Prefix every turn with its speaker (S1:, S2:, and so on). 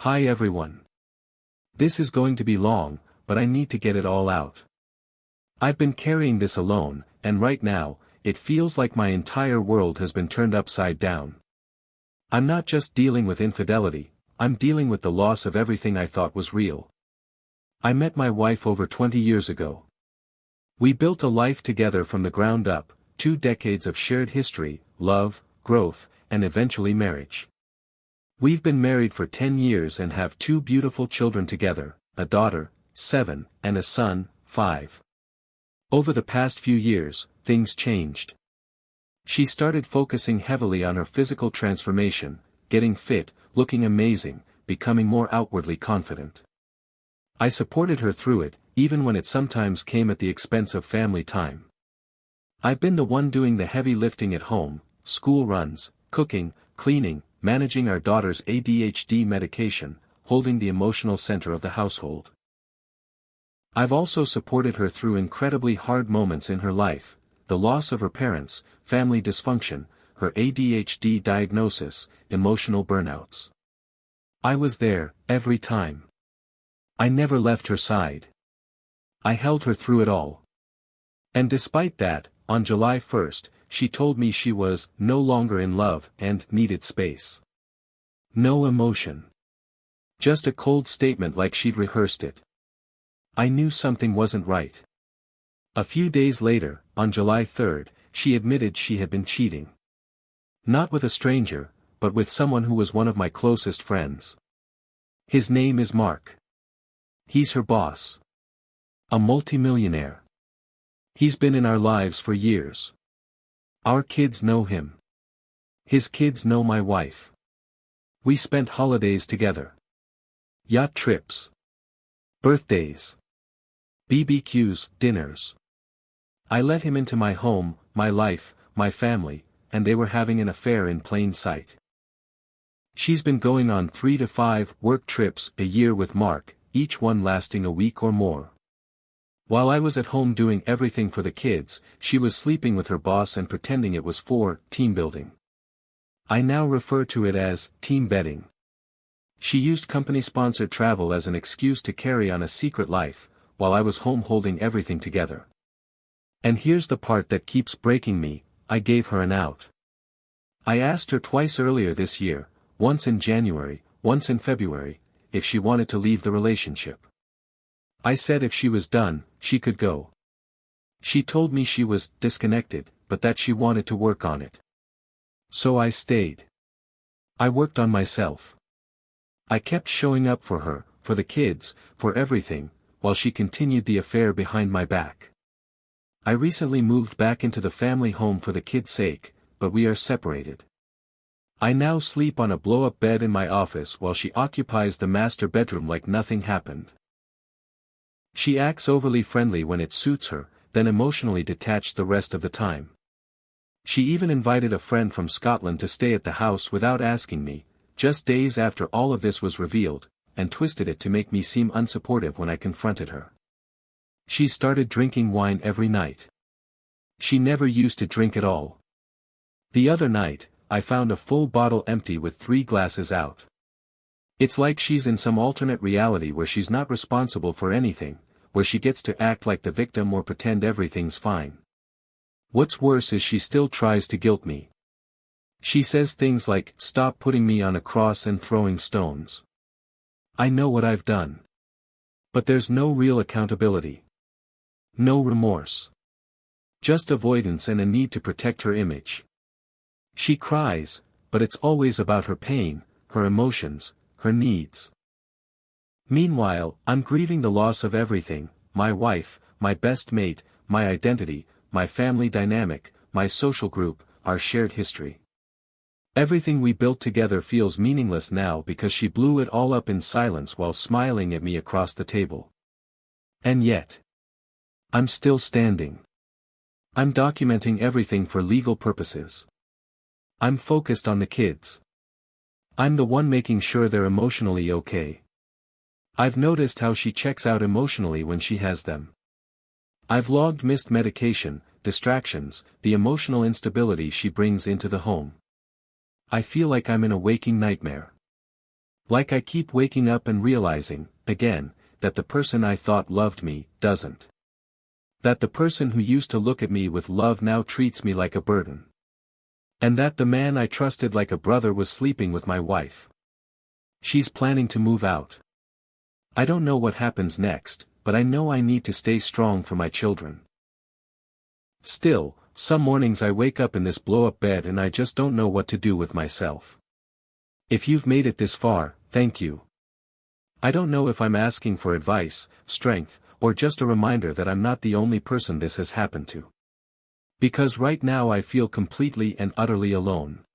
S1: Hi everyone. This is going to be long, but I need to get it all out. I've been carrying this alone, and right now, it feels like my entire world has been turned upside down. I'm not just dealing with infidelity, I'm dealing with the loss of everything I thought was real. I met my wife over 20 years ago. We built a life together from the ground up, 2 decades of shared history, love, growth, and eventually marriage. We've been married for 10 years and have 2 beautiful children together, a daughter, 7, and a son, 5. Over the past few years, things changed. She started focusing heavily on her physical transformation, getting fit, looking amazing, becoming more outwardly confident. I supported her through it, even when it sometimes came at the expense of family time. I've been the one doing the heavy lifting at home, school runs, cooking, cleaning, managing our daughter's ADHD medication, holding the emotional center of the household. I've also supported her through incredibly hard moments in her life, the loss of her parents, family dysfunction, her ADHD diagnosis, emotional burnouts. I was there, every time. I never left her side. I held her through it all. And despite that, on July 1st, she told me she was no longer in love and needed space. No emotion. Just a cold statement like she'd rehearsed it. I knew something wasn't right. A few days later, on July 3rd, she admitted she had been cheating. Not with a stranger, but with someone who was one of my closest friends. His name is Mark. He's her boss. A multimillionaire. He's been in our lives for years. Our kids know him. His kids know my wife. We spent holidays together. Yacht trips. Birthdays. BBQs, dinners. I let him into my home, my life, my family, and they were having an affair in plain sight. She's been going on 3 to 5 work trips a year with Mark, each one lasting a week or more. While I was at home doing everything for the kids, she was sleeping with her boss and pretending it was for team building. I now refer to it as team bedding. She used company-sponsored travel as an excuse to carry on a secret life, while I was home holding everything together. And here's the part that keeps breaking me, I gave her an out. I asked her twice earlier this year, once in January, once in February, if she wanted to leave the relationship. I said if she was done, she could go. She told me she was disconnected, but that she wanted to work on it. So I stayed. I worked on myself. I kept showing up for her, for the kids, for everything, while she continued the affair behind my back. I recently moved back into the family home for the kids' sake, but we are separated. I now sleep on a blow-up bed in my office while she occupies the master bedroom like nothing happened. She acts overly friendly when it suits her, then emotionally detached the rest of the time. She even invited a friend from Scotland to stay at the house without asking me, just days after all of this was revealed, and twisted it to make me seem unsupportive when I confronted her. She started drinking wine every night. She never used to drink at all. The other night, I found a full bottle empty with 3 glasses out. It's like she's in some alternate reality where she's not responsible for anything, where she gets to act like the victim or pretend everything's fine. What's worse is she still tries to guilt me. She says things like, "Stop putting me on a cross and throwing stones." I know what I've done. But there's no real accountability. No remorse. Just avoidance and a need to protect her image. She cries, but it's always about her pain, her emotions, her needs. Meanwhile, I'm grieving the loss of everything, my wife, my best mate, my identity, my family dynamic, my social group, our shared history. Everything we built together feels meaningless now because she blew it all up in silence while smiling at me across the table. And yet, I'm still standing. I'm documenting everything for legal purposes. I'm focused on the kids. I'm the one making sure they're emotionally okay. I've noticed how she checks out emotionally when she has them. I've logged missed medication, distractions, the emotional instability she brings into the home. I feel like I'm in a waking nightmare. Like I keep waking up and realizing, again, that the person I thought loved me, doesn't. That the person who used to look at me with love now treats me like a burden. And that the man I trusted like a brother was sleeping with my wife. She's planning to move out. I don't know what happens next, but I know I need to stay strong for my children. Still, some mornings I wake up in this blow-up bed and I just don't know what to do with myself. If you've made it this far, thank you. I don't know if I'm asking for advice, strength, or just a reminder that I'm not the only person this has happened to. Because right now I feel completely and utterly alone.